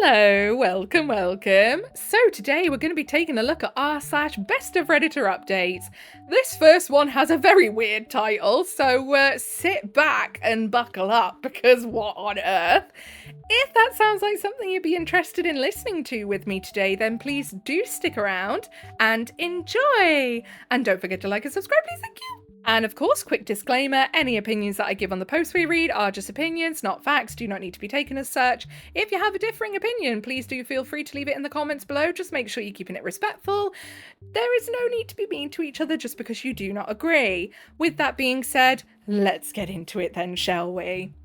Hello, welcome. So today we're going to be taking a look at r/Best of Redditor Updates. This first one has a very weird title, so sit back and buckle up because what on earth? If that sounds like something you'd be interested in listening to with me today, then please do stick around and enjoy. And don't forget to like and subscribe, please, thank you. And of course, quick disclaimer, any opinions that I give on the posts we read are just opinions, not facts, do not need to be taken as such. If you have a differing opinion, please do feel free to leave it in the comments below, just make sure you're keeping it respectful. There is no need to be mean to each other just because you do not agree. With that being said, let's get into it then, shall we?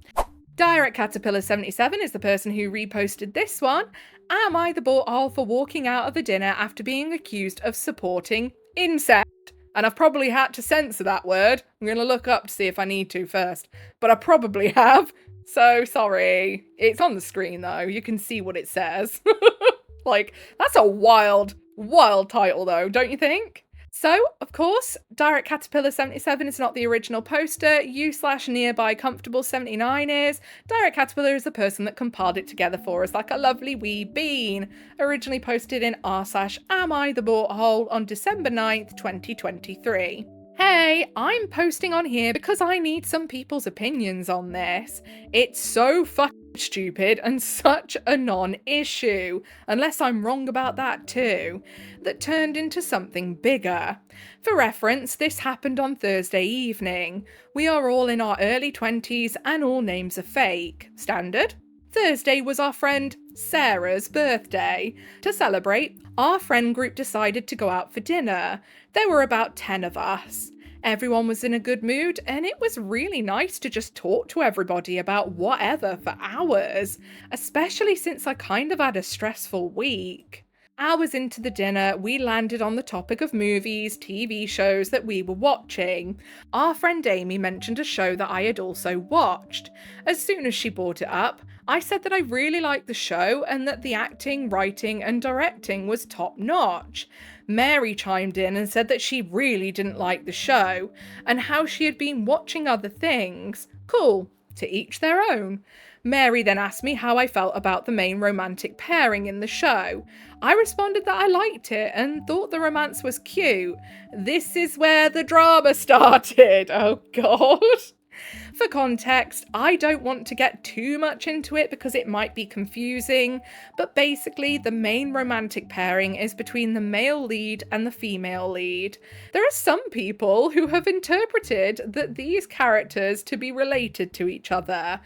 Direct Caterpillar 77 is the person who reposted this one. Am I the butthole for walking out of a dinner after being accused of supporting incest? And I've probably had to censor that word. I'm going to look up to see if I need to first. But I probably have. So sorry. It's on the screen though. You can see what it says. Like, that's a wild title though, don't you think? So, of course, Direct Caterpillar 77 is not the original poster. U/nearby Comfortable 79 is. Direct Caterpillar is the person that compiled it together for us like a lovely wee bean. Originally posted in r/Am I the Butthole on December 9th, 2023. Hey, I'm posting on here because I need some people's opinions on this. It's so fucking stupid and such a non-issue, unless I'm wrong about that too, that turned into something bigger. For reference, this happened on Thursday evening. We are all in our early 20s and all names are fake. Standard? Thursday was our friend Sarah's birthday. To celebrate, our friend group decided to go out for dinner. There were about 10 of us. Everyone was in a good mood, and it was really nice to just talk to everybody about whatever for hours, especially since I kind of had a stressful week. Hours into the dinner, we landed on the topic of movies, TV shows that we were watching. Our friend Amy mentioned a show that I had also watched. As soon as she brought it up, I said that I really liked the show and that the acting, writing, and directing was top notch. Mary chimed in and said that she really didn't like the show, and how she had been watching other things. Cool, to each their own. Mary then asked me how I felt about the main romantic pairing in the show. I responded that I liked it and thought the romance was cute. This is where the drama started. Oh god. For context, I don't want to get too much into it because it might be confusing, but basically the main romantic pairing is between the male lead and the female lead. There are some people who have interpreted that these characters to be related to each other.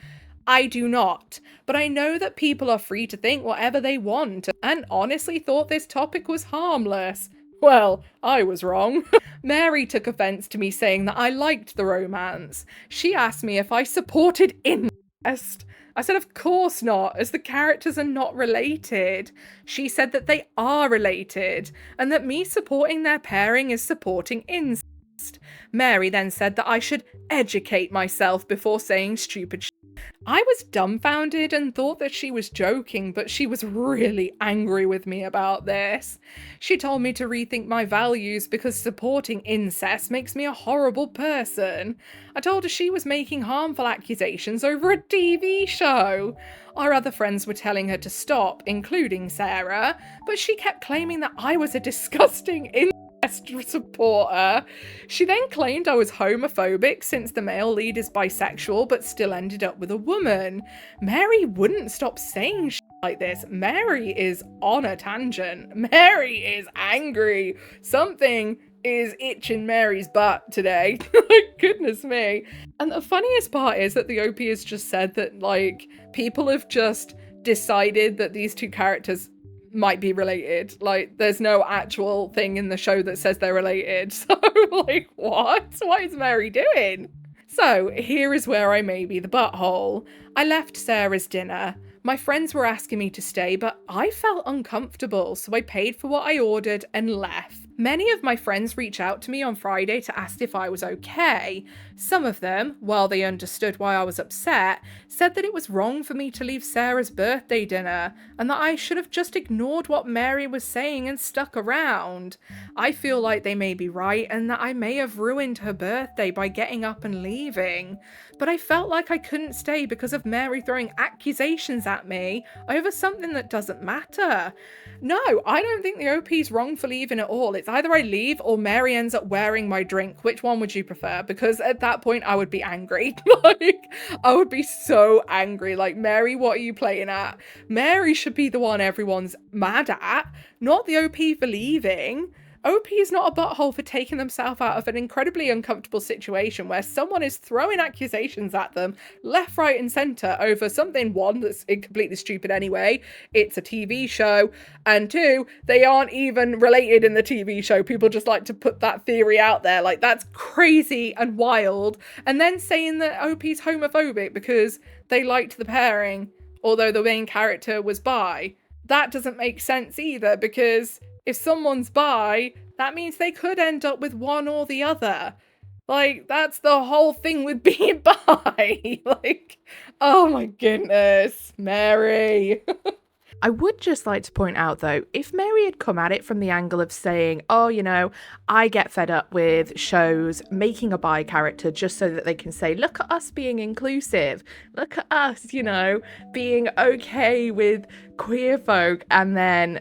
I do not, but I know that people are free to think whatever they want and honestly thought this topic was harmless. Well, I was wrong. Mary took offence to me saying that I liked the romance. She asked me if I supported incest. I said of course not, as the characters are not related. She said that they are related, and that me supporting their pairing is supporting incest. Mary then said that I should educate myself before saying stupid shit. I was dumbfounded and thought that she was joking, but she was really angry with me about this. She told me to rethink my values because supporting incest makes me a horrible person. I told her she was making harmful accusations over a TV show. Our other friends were telling her to stop, including Sarah, but she kept claiming that I was a disgusting incest supporter. She then claimed I was homophobic since the male lead is bisexual but still ended up with a woman. Mary wouldn't stop saying shit like this. Mary is on a tangent. Mary is angry. Something is itching Mary's butt today. Goodness me. And the funniest part is that the OP has just said that, like, people have just decided that these two characters might be related. Like, there's no actual thing in the show that says they're related. So, like, what? What is Mary doing? So, here is where I may be the butthole. I left Sarah's dinner. My friends were asking me to stay, but I felt uncomfortable, so I paid for what I ordered and left. Many of my friends reached out to me on Friday to ask if I was okay. Some of them, while they understood why I was upset, said that it was wrong for me to leave Sarah's birthday dinner, and that I should have just ignored what Mary was saying and stuck around. I feel like they may be right, and that I may have ruined her birthday by getting up and leaving. but I felt like I couldn't stay because of Mary throwing accusations at me over something that doesn't matter. No, I don't think the OP's wrong for leaving at all. It's either I leave or Mary ends up wearing my drink. Which one would you prefer? Because at that point I would be angry. Like, I would be so angry. Like, Mary, what are you playing at? Mary should be the one everyone's mad at, not the OP for leaving. OP is not a butthole for taking themselves out of an incredibly uncomfortable situation where someone is throwing accusations at them left, right, and centre over something, one, that's completely stupid anyway, it's a TV show, and two, they aren't even related in the TV show. People just like to put that theory out there. Like, that's crazy and wild. And then saying that OP's homophobic because they liked the pairing, although the main character was bi. That doesn't make sense either, because if someone's bi, that means they could end up with one or the other. Like, that's the whole thing with being bi. Like, oh my goodness, Mary. I would just like to point out, though, if Mary had come at it from the angle of saying, oh, you know, I get fed up with shows making a bi character just so that they can say, look at us being inclusive, look at us, you know, being okay with queer folk, and then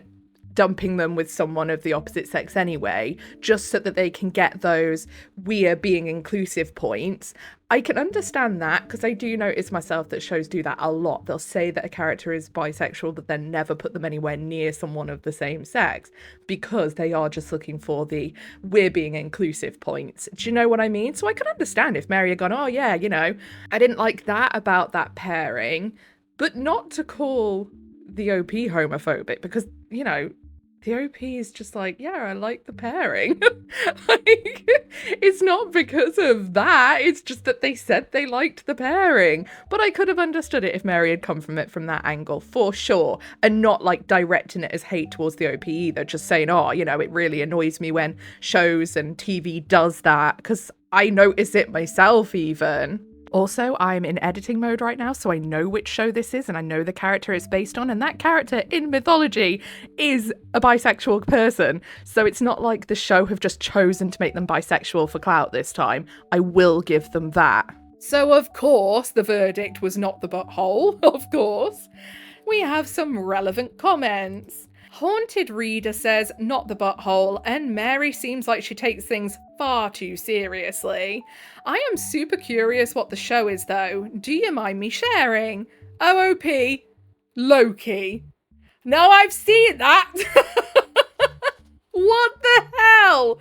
dumping them with someone of the opposite sex anyway, just so that they can get those we're being inclusive points. I can understand that, because I do notice myself that shows do that a lot. They'll say that a character is bisexual, but then never put them anywhere near someone of the same sex, because they are just looking for the we're being inclusive points. Do you know what I mean? So I can understand if Mary had gone, oh yeah, you know, I didn't like that about that pairing, but not to call the OP homophobic, because, you know, the OP is just like, yeah, I like the pairing. Like, it's not because of that. It's just that they said they liked the pairing. But I could have understood it if Mary had come from it from that angle, for sure. And not like directing it as hate towards the OP either. Just saying, oh, you know, it really annoys me when shows and TV does that, because I notice it myself even. Also, I'm in editing mode right now, so I know which show this is and I know the character it's based on, and that character in mythology is a bisexual person. So it's not like the show have just chosen to make them bisexual for clout this time. I will give them that. So of course the verdict was not the butthole, of course. We have some relevant comments. Haunted Reader says, not the butthole, and Mary seems like she takes things far too seriously. I am super curious what the show is, though. Do you mind me sharing? OOP, Loki. Now I've seen that! What the hell?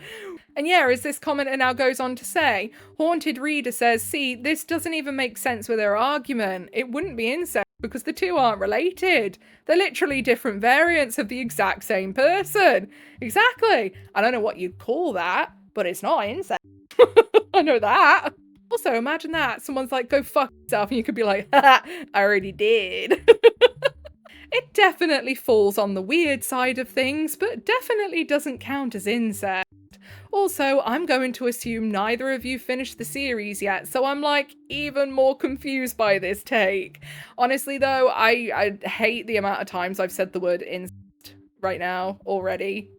And yeah, as this commenter now goes on to say, Haunted Reader says, see, this doesn't even make sense with their argument. It wouldn't be incest because the two aren't related. They're literally different variants of the exact same person. Exactly. I don't know what you'd call that, but it's not incest. I know that. Also, imagine that. Someone's like, go fuck yourself, and you could be like, haha, I already did. It definitely falls on the weird side of things, but definitely doesn't count as incest. Also, I'm going to assume neither of you finished the series yet, so I'm like even more confused by this take. Honestly though, I hate the amount of times I've said the word incest right now already.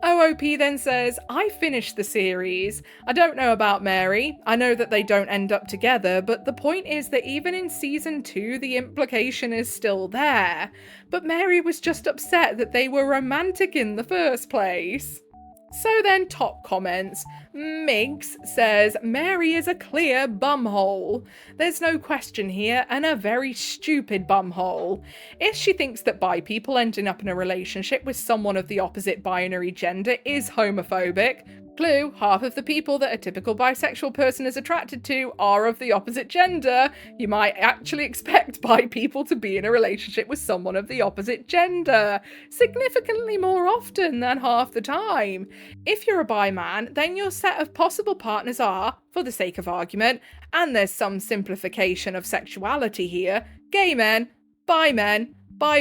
OOP then says, I finished the series. I don't know about Mary. I know that they don't end up together, but the point is that even in season 2, the implication is still there. But Mary was just upset that they were romantic in the first place. So then, top comments. Migs says, Mary is a clear bumhole. There's no question here, and a very stupid bumhole. If she thinks that bi people ending up in a relationship with someone of the opposite binary gender is homophobic, clue, half of the people that a typical bisexual person is attracted to are of the opposite gender. You might actually expect bi people to be in a relationship with someone of the opposite gender, significantly more often than half the time. If you're a bi man, then your set of possible partners are, for the sake of argument, and there's some simplification of sexuality here, gay men, bi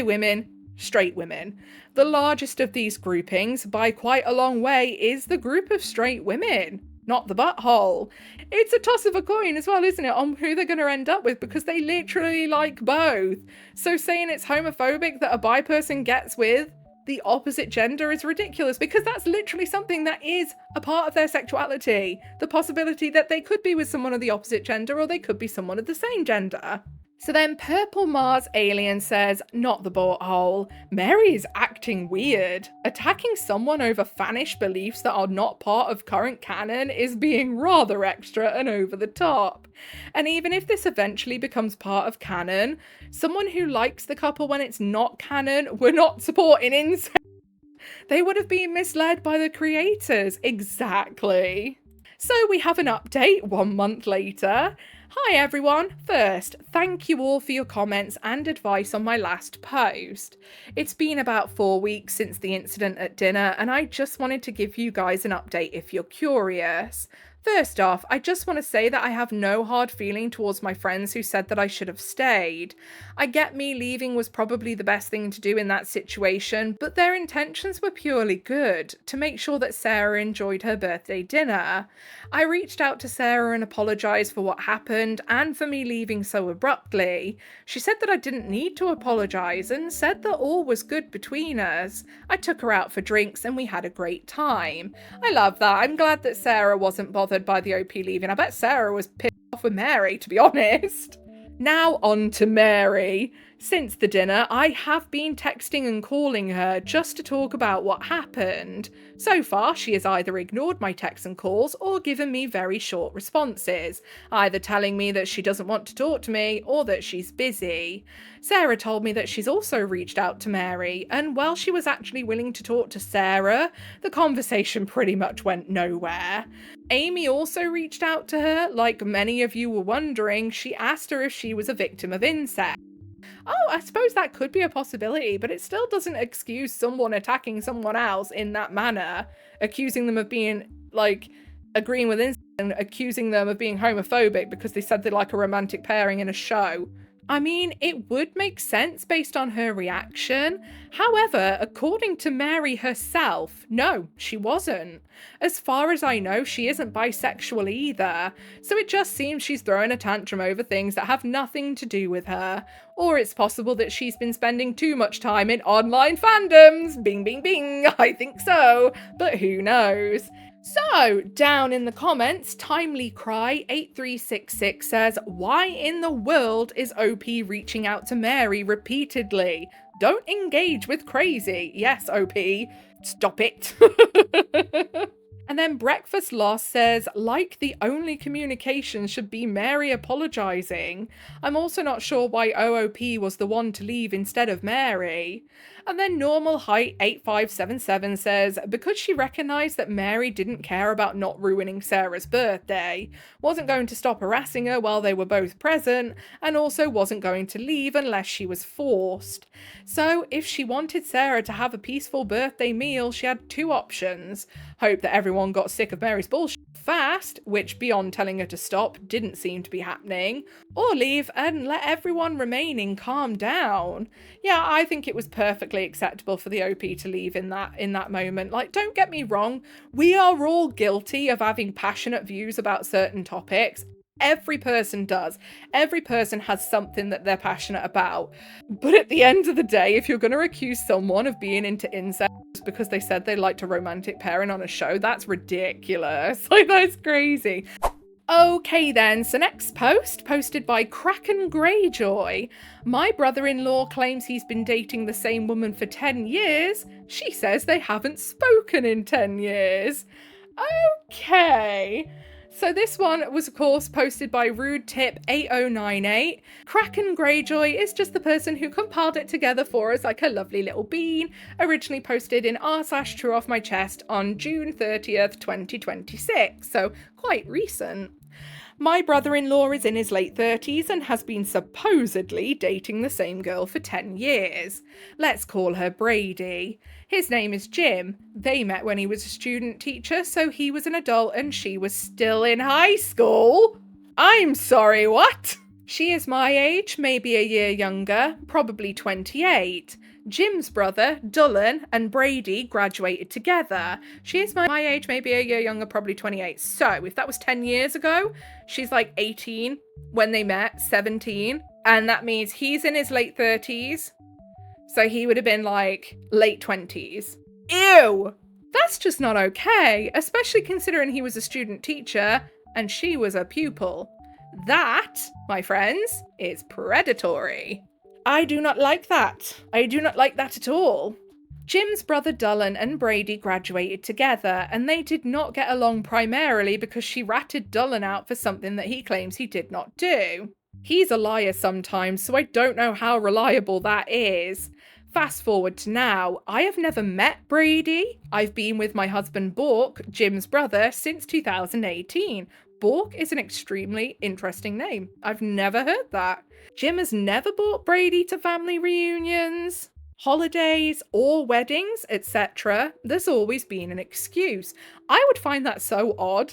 women, straight women. The largest of these groupings, by quite a long way, is the group of straight women, not the butthole. It's a toss of a coin as well, isn't it, on who they're going to end up with, because they literally like both. So saying it's homophobic that a bi person gets with the opposite gender is ridiculous, because that's literally something that is a part of their sexuality. The possibility that they could be with someone of the opposite gender, or they could be someone of the same gender. So then Purple Mars Alien says, not the butthole, Mary is acting weird. Attacking someone over fanish beliefs that are not part of current canon is being rather extra and over the top. And even if this eventually becomes part of canon, someone who likes the couple when it's not canon, we're not supporting incest. They would have been misled by the creators. Exactly. So we have an update 1 month later. Hi everyone! First, thank you all for your comments and advice on my last post. It's been about 4 weeks since the incident at dinner, and I just wanted to give you guys an update if you're curious. First off, I just want to say that I have no hard feeling towards my friends who said that I should have stayed. I get me leaving was probably the best thing to do in that situation, but their intentions were purely good, to make sure that Sarah enjoyed her birthday dinner. I reached out to Sarah and apologised for what happened and for me leaving so abruptly. She said that I didn't need to apologise and said that all was good between us. I took her out for drinks and we had a great time. I love that. I'm glad that Sarah wasn't bothered by the OP leaving. I bet Sarah was pissed off with Mary, to be honest. Now on to Mary. Since the dinner, I have been texting and calling her just to talk about what happened. So far, she has either ignored my texts and calls or given me very short responses, either telling me that she doesn't want to talk to me or that she's busy. Sarah told me that she's also reached out to Mary, and while she was actually willing to talk to Sarah, the conversation pretty much went nowhere. Amy also reached out to her. Like many of you were wondering, she asked her if she was a victim of incest. Oh, I suppose that could be a possibility, but it still doesn't excuse someone attacking someone else in that manner, accusing them of being, like, agreeing with incest and accusing them of being homophobic because they said they like a romantic pairing in a show. I mean, it would make sense based on her reaction. However, according to Mary herself, no, she wasn't. As far as I know, she isn't bisexual either. So it just seems she's throwing a tantrum over things that have nothing to do with her. Or it's possible that she's been spending too much time in online fandoms. Bing, bing, bing. I think so. But who knows? So, down in the comments, Timely Cry 8366 says, why in the world is OP reaching out to Mary repeatedly? Don't engage with crazy. Yes, OP, stop it. And then Breakfast Lost says, like the only communication should be Mary apologising. I'm also not sure why OOP was the one to leave instead of Mary. And then Normal Height 8577 says, because she recognised that Mary didn't care about not ruining Sarah's birthday, wasn't going to stop harassing her while they were both present, and also wasn't going to leave unless she was forced. So if she wanted Sarah to have a peaceful birthday meal, she had two options. Hope that everyone got sick of Mary's bullshit fast, which beyond telling her to stop didn't seem to be happening, or leave and let everyone remaining calm down. Yeah, I think it was perfectly acceptable for the OP to leave in that moment. Like, don't get me wrong, we are all guilty of having passionate views about certain topics. Every person does. Every person has something that they're passionate about. But at the end of the day, if you're going to accuse someone of being into incest because they said they liked a romantic pairing on a show, that's ridiculous. Like, that's crazy. Okay then, so next post, posted by Kraken Greyjoy. My brother-in-law claims he's been dating the same woman for 10 years. She says they haven't spoken in 10 years. Okay. So this one was, of course, posted by RudeTip8098. Kraken Greyjoy is just the person who compiled it together for us like a lovely little bean. Originally posted in r/true off my chest on June 30th, 2026. So quite recent. My brother-in-law is in his late 30s and has been supposedly dating the same girl for 10 years. Let's call her Brady. His name is Jim. They met when he was a student teacher, so he was an adult and she was still in high school. I'm sorry, what? She is my age, maybe a year younger, probably 28. Jim's brother, Dullan, and Brady graduated together. She is my age, maybe a year younger, probably 28. So if that was 10 years ago, she's like 18 when they met, 17. And that means he's in his late 30s. So he would have been like late 20s. Ew! That's just not okay, especially considering he was a student teacher and she was a pupil. That, my friends, is predatory. I do not like that. I do not like that at all. Jim's brother Dylan and Brady graduated together, and they did not get along primarily because she ratted Dylan out for something that he claims he did not do. He's a liar sometimes, so I don't know how reliable that is. Fast forward to now, I have never met Brady. I've been with my husband Bork, Jim's brother, since 2018. Bork is an extremely interesting name. I've never heard that. Jim has never brought Brady to family reunions, holidays, or weddings, etc. There's always been an excuse. I would find that so odd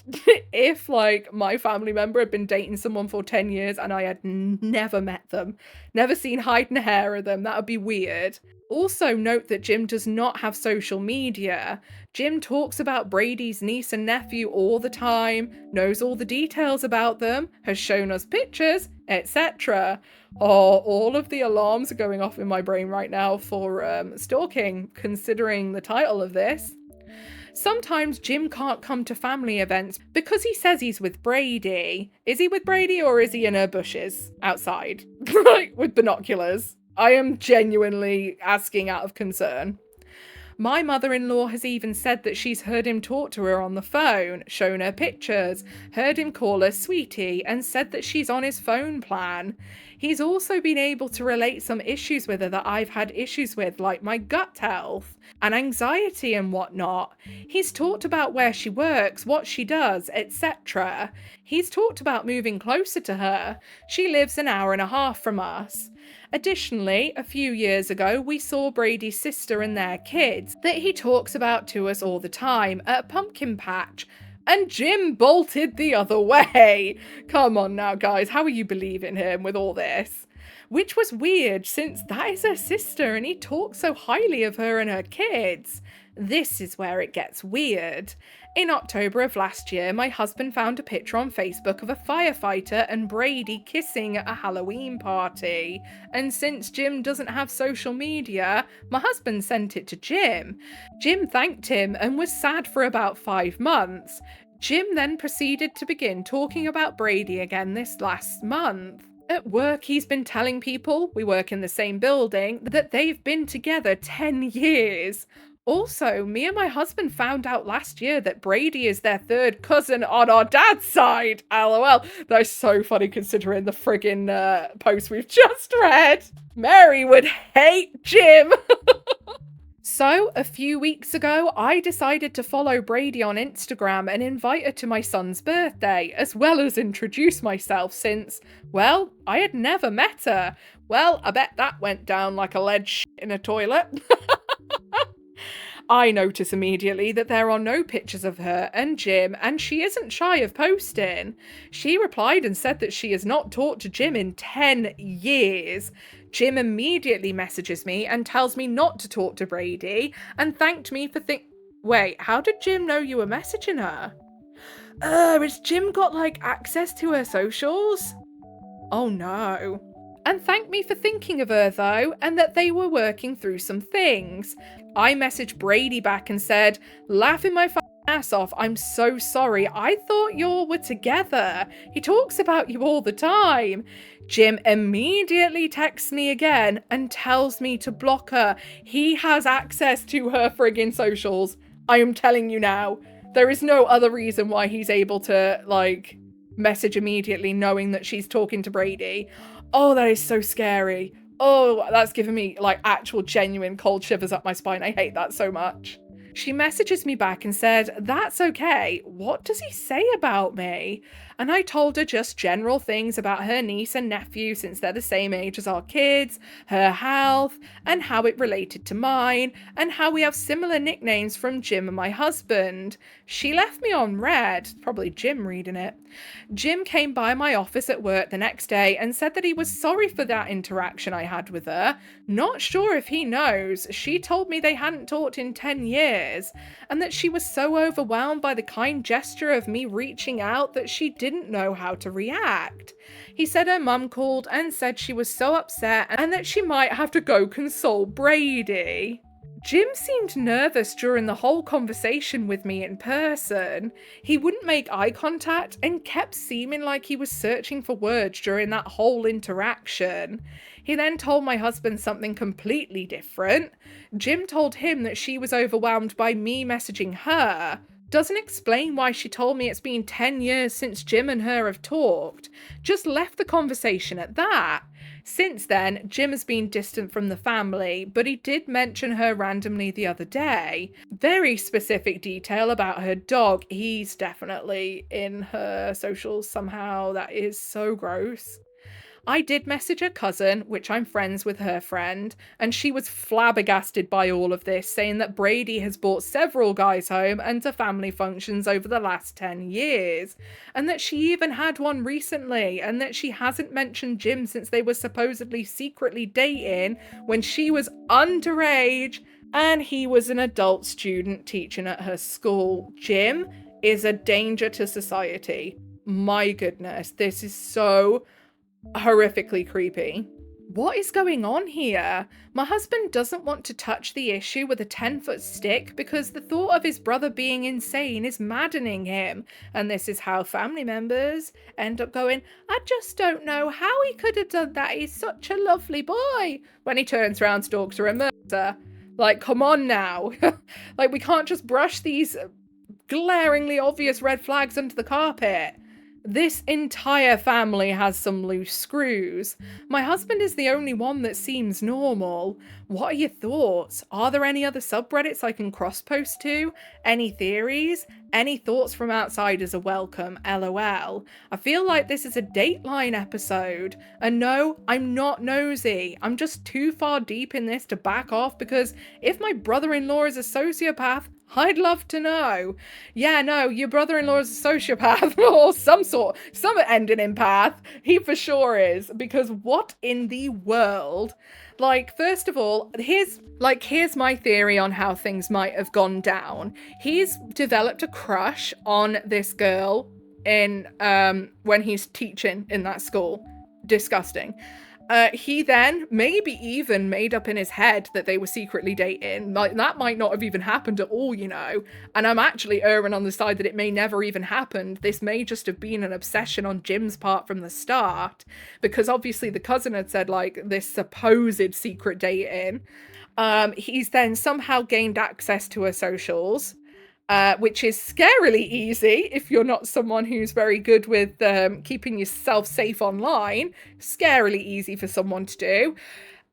if, like, my family member had been dating someone for 10 years and I had never met them, never seen hide and hair of them. That would be weird. Also note that Jim does not have social media. Jim talks about Brady's niece and nephew all the time, knows all the details about them, has shown us pictures, etc. Oh, all of the alarms are going off in my brain right now for stalking, considering the title of this. Sometimes Jim can't come to family events because he says he's with Brady. Is he with Brady or is he in her bushes outside, like with binoculars? I am genuinely asking out of concern. My mother-in-law has even said that she's heard him talk to her on the phone, shown her pictures, heard him call her sweetie, and said that she's on his phone plan. He's also been able to relate some issues with her that I've had issues with, like my gut health and anxiety and whatnot. He's talked about where she works, what she does, etc. He's talked about moving closer to her. She lives an hour and a half from us. Additionally, a few years ago, we saw Brady's sister and their kids that he talks about to us all the time at a pumpkin patch, and Jim bolted the other way. Come on now, guys, how are you believing him with all this? Which was weird, since that is her sister and he talks so highly of her and her kids. This is where it gets weird. In October of last year, my husband found a picture on Facebook of a firefighter and Brady kissing at a Halloween party. And since Jim doesn't have social media, my husband sent it to Jim. Jim thanked him and was sad for about 5 months. Jim then proceeded to begin talking about Brady again this last month. At work, he's been telling people, we work in the same building, that they've been together 10 years. Also, me and my husband found out last year that Brady is their third cousin on our dad's side. LOL. That is so funny considering the friggin' post we've just read. Mary would hate Jim. So, a few weeks ago, I decided to follow Brady on Instagram and invite her to my son's birthday, as well as introduce myself since, well, I had never met her. Well, I bet that went down like a lead shit in a toilet. I notice immediately that there are no pictures of her and Jim, and she isn't shy of posting. She replied and said that she has not talked to Jim in 10 years. Jim immediately messages me and tells me not to talk to Brady and thanked me for Wait, how did Jim know you were messaging her? Has Jim got, like, access to her socials? Oh no. And thanked me for thinking of her though, and that they were working through some things. I messaged Brady back and said, laughing my ass off, I'm so sorry, I thought you all were together. He talks about you all the time. Jim immediately texts me again and tells me to block her. He has access to her friggin' socials. I am telling you now. There is no other reason why he's able to, like, message immediately knowing that she's talking to Brady. Oh, that is so scary. Oh, that's giving me, like, actual genuine cold shivers up my spine. I hate that so much. She messages me back and said, that's okay. What does he say about me? And I told her just general things about her niece and nephew since they're the same age as our kids, her health, and how it related to mine, and how we have similar nicknames from Jim and my husband. She left me on red, probably Jim reading it. Jim came by my office at work the next day and said that he was sorry for that interaction I had with her. Not sure if he knows. She told me they hadn't talked in 10 years, and that she was so overwhelmed by the kind gesture of me reaching out that she didn't know how to react. He said her mum called and said she was so upset and that she might have to go console Brady. Jim seemed nervous during the whole conversation with me in person. He wouldn't make eye contact and kept seeming like he was searching for words during that whole interaction. He then told my husband something completely different. Jim told him that she was overwhelmed by me messaging her. Doesn't explain why she told me it's been 10 years since Jim and her have talked. Just left the conversation at that. Since then, Jim has been distant from the family, but he did mention her randomly the other day. Very specific detail about her dog. He's definitely in her socials somehow. That is so gross. I did message her cousin, which I'm friends with her friend, and she was flabbergasted by all of this, saying that Brady has brought several guys home and to family functions over the last 10 years, and that she even had one recently, and that she hasn't mentioned Jim since they were supposedly secretly dating when she was underage and he was an adult student teaching at her school. Jim is a danger to society. My goodness, this is so horrifically creepy. What is going on here? My husband doesn't want to touch the issue with a 10-foot stick because the thought of his brother being insane is maddening him, and this is how family members end up going, I just don't know how he could have done that, he's such a lovely boy, when he turns around, stalks her and murders her. Like, come on now. Like, we can't just brush these glaringly obvious red flags under the carpet. This entire family has some loose screws. My husband is the only one that seems normal. What are your thoughts? Are there any other subreddits I can cross-post to? Any theories? Any thoughts from outsiders are welcome, LOL. I feel like this is a Dateline episode. And no, I'm not nosy. I'm just too far deep in this to back off because if my brother-in-law is a sociopath, I'd love to know. Yeah, no, your brother-in-law is a sociopath or some ending in path. He for sure is, because what in the world? Like, first of all, here's my theory on how things might have gone down. He's developed a crush on this girl in when he's teaching in that school. Disgusting. He then maybe even made up in his head that they were secretly dating. Like, that might not have even happened at all, you know. And I'm actually erring on the side that it may never even happened. This may just have been an obsession on Jim's part from the start. Because obviously the cousin had said, like, this supposed secret dating. He's then somehow gained access to her socials. Which is scarily easy if you're not someone who's very good with keeping yourself safe online. Scarily easy for someone to do.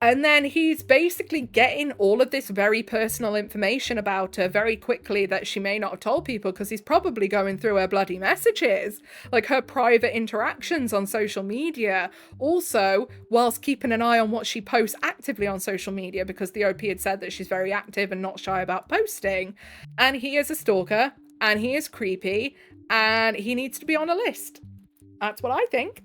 And then he's basically getting all of this very personal information about her very quickly that she may not have told people because he's probably going through her bloody messages, like her private interactions on social media. Also, whilst keeping an eye on what she posts actively on social media because the OP had said that she's very active and not shy about posting. And he is a stalker and he is creepy and he needs to be on a list. That's what I think.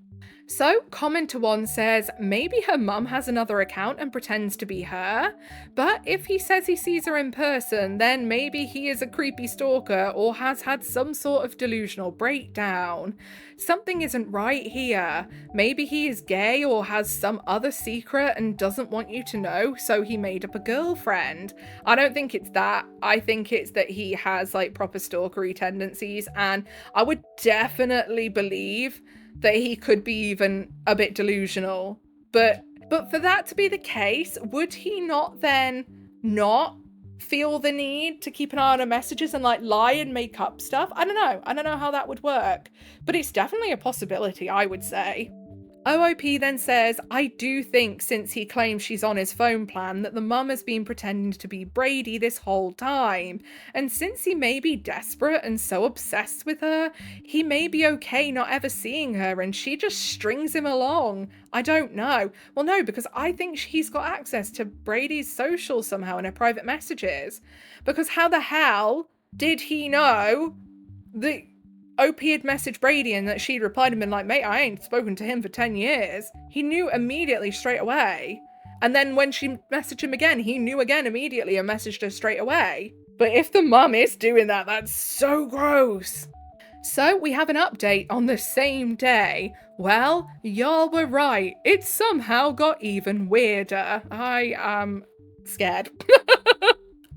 So, commenter one says, maybe her mum has another account and pretends to be her, but if he says he sees her in person, then maybe he is a creepy stalker or has had some sort of delusional breakdown. Something isn't right here. Maybe he is gay or has some other secret and doesn't want you to know, so he made up a girlfriend. I don't think it's that. I think it's that he has, like, proper stalkery tendencies, and I would definitely believe that he could be even a bit delusional. But for that to be the case, would he not then not feel the need to keep an eye on her messages and, like, lie and make up stuff? I don't know how that would work. But it's definitely a possibility, I would say. OOP then says, I do think since he claims she's on his phone plan that the mum has been pretending to be Brady this whole time. And since he may be desperate and so obsessed with her, he may be okay not ever seeing her and she just strings him along. I don't know. Well, no, because I think he's got access to Brady's social somehow in her private messages. Because how the hell did he know that OP had messaged Brady and that she'd replied and been like, mate, I ain't spoken to him for 10 years. He knew immediately straight away. And then when she messaged him again, he knew again immediately and messaged her straight away. But if the mum is doing that, that's so gross. So we have an update on the same day. Well, y'all were right. It somehow got even weirder. I am scared.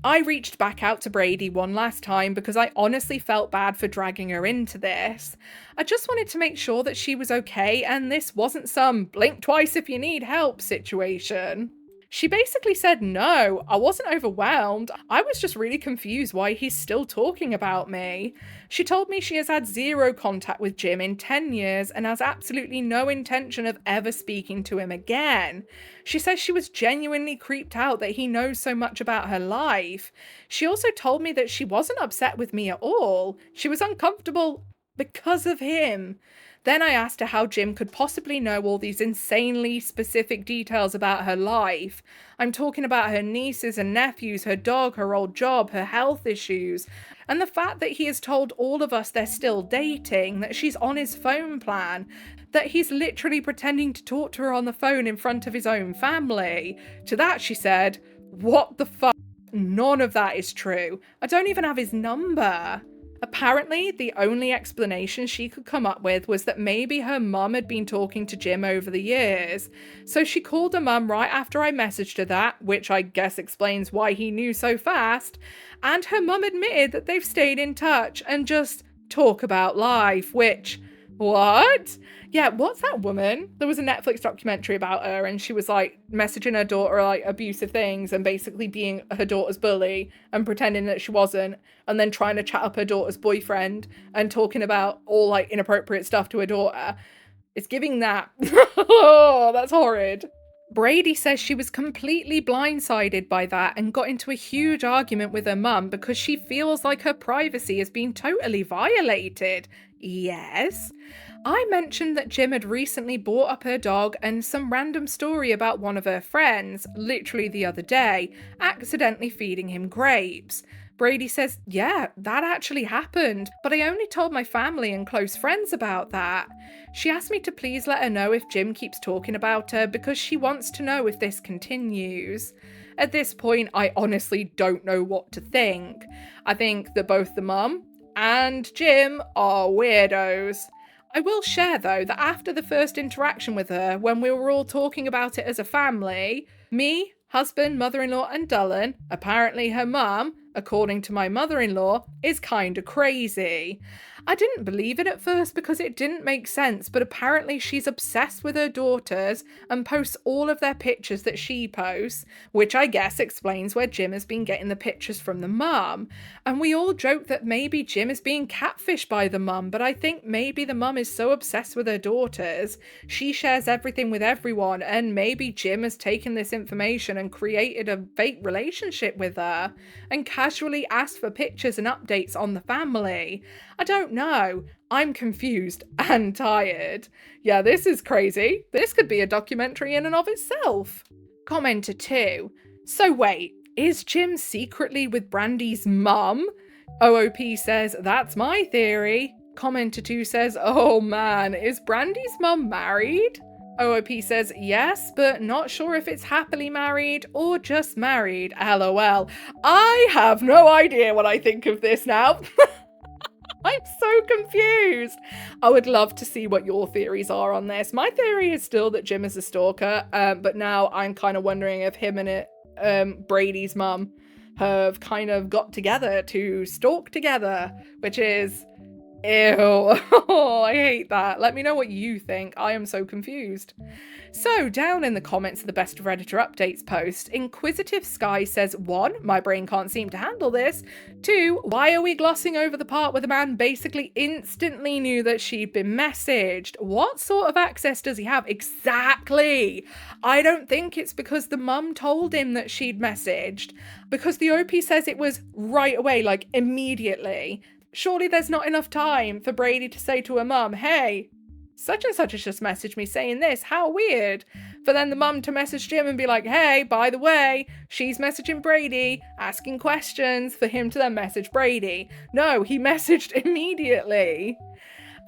I reached back out to Brady one last time because I honestly felt bad for dragging her into this. I just wanted to make sure that she was okay and this wasn't some blink twice if you need help situation. She basically said no, I wasn't overwhelmed, I was just really confused why he's still talking about me. She told me she has had zero contact with Jim in 10 years and has absolutely no intention of ever speaking to him again. She says she was genuinely creeped out that he knows so much about her life. She also told me that she wasn't upset with me at all. She was uncomfortable because of him. Then I asked her how Jim could possibly know all these insanely specific details about her life. I'm talking about her nieces and nephews, her dog, her old job, her health issues, and the fact that he has told all of us they're still dating, that she's on his phone plan, that he's literally pretending to talk to her on the phone in front of his own family. To that she said, "What the fuck? None of that is true. I don't even have his number." Apparently, the only explanation she could come up with was that maybe her mum had been talking to Jim over the years. So she called her mum right after I messaged her that, which I guess explains why he knew so fast, and her mum admitted that they've stayed in touch and just talk about life, which... What? Yeah, what's that woman? There was a Netflix documentary about her and she was like messaging her daughter like abusive things and basically being her daughter's bully and pretending that she wasn't, and then trying to chat up her daughter's boyfriend and talking about all like inappropriate stuff to her daughter. It's giving that. Oh, that's horrid. Brady says she was completely blindsided by that and got into a huge argument with her mum because she feels like her privacy has been totally violated. Yes. I mentioned that Jim had recently bought up her dog and some random story about one of her friends, literally the other day, accidentally feeding him grapes. Brady says, yeah, that actually happened, but I only told my family and close friends about that. She asked me to please let her know if Jim keeps talking about her because she wants to know if this continues. At this point, I honestly don't know what to think. I think that both the mum and Jim are weirdos. I will share though that after the first interaction with her, when we were all talking about it as a family, me, husband, mother-in-law and Dullen, apparently her mum, according to my mother-in-law, is kinda crazy. I didn't believe it at first because it didn't make sense, but apparently she's obsessed with her daughters and posts all of their pictures that she posts, which I guess explains where Jim has been getting the pictures from the mum. And we all joke that maybe Jim is being catfished by the mum, but I think maybe the mum is so obsessed with her daughters, she shares everything with everyone, and maybe Jim has taken this information and created a fake relationship with her, and casually asked for pictures and updates on the family. I don't know. I'm confused and tired. Yeah, this is crazy. This could be a documentary in and of itself. Commenter 2. So wait, is Jim secretly with Brandy's mum? OOP says, that's my theory. Commenter 2 says, oh man, is Brandy's mum married? OOP says, yes, but not sure if it's happily married or just married. LOL. I have no idea what I think of this now. I'm so confused. I would love to see what your theories are on this. My theory is still that Jim is a stalker, but now I'm kind of wondering if him and Brady's mum have kind of got together to stalk together, which is... Ew. Oh, I hate that. Let me know what you think. I am so confused. So, down in the comments of the Best of Redditor Updates post, Inquisitive Sky says, 1. My brain can't seem to handle this. 2. Why are we glossing over the part where the man basically instantly knew that she'd been messaged? What sort of access does he have? Exactly. I don't think it's because the mum told him that she'd messaged, because the OP says it was right away, like immediately. Surely there's not enough time for Brady to say to her mum, hey, such and such has just messaged me saying this, how weird. For then the mum to message Jim and be like, hey, by the way, she's messaging Brady, asking questions, for him to then message Brady. No, he messaged immediately.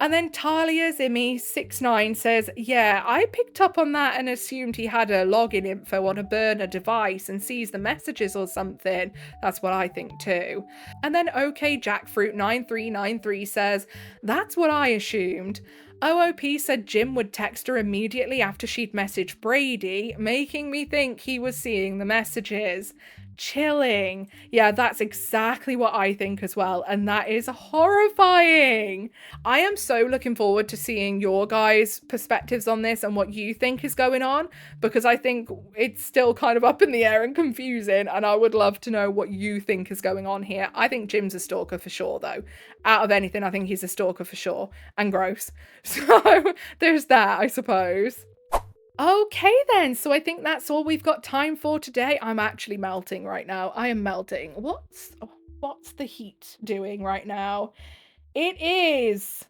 And then Talia Zimmy69 says, yeah, I picked up on that and assumed he had a login info on a burner device and sees the messages or something. That's what I think too. And then OK Jackfruit9393 says, that's what I assumed. OOP said Jim would text her immediately after she'd messaged Brady, making me think he was seeing the messages. Chilling. Yeah, that's exactly what I think as well, and that is horrifying. I am so looking forward to seeing your guys' perspectives on this and what you think is going on, because I think it's still kind of up in the air and confusing, and I would love to know what you think is going on here. I think Jim's a stalker for sure, though. Out of anything, I think he's a stalker for sure, and gross. So there's that, I suppose. Okay then, so I think that's all we've got time for today. I'm actually melting right now. I am melting. What's the heat doing right now? It is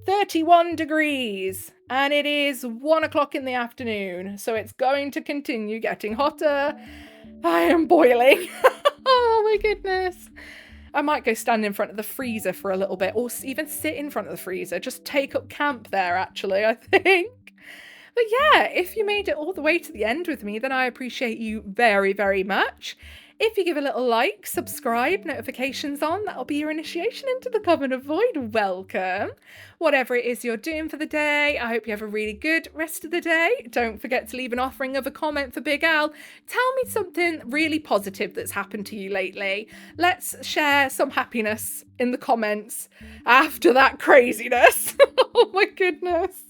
31 degrees and it is 1 o'clock in the afternoon, so it's going to continue getting hotter. I am boiling. Oh my goodness. I might go stand in front of the freezer for a little bit, or even sit in front of the freezer. Just take up camp there, actually, I think. But yeah, if you made it all the way to the end with me, then I appreciate you very, very much. If you give a little like, subscribe, notifications on, that'll be your initiation into the Coven of Void. Welcome. Whatever it is you're doing for the day, I hope you have a really good rest of the day. Don't forget to leave an offering of a comment for Big Al. Tell me something really positive that's happened to you lately. Let's share some happiness in the comments after that craziness. Oh my goodness.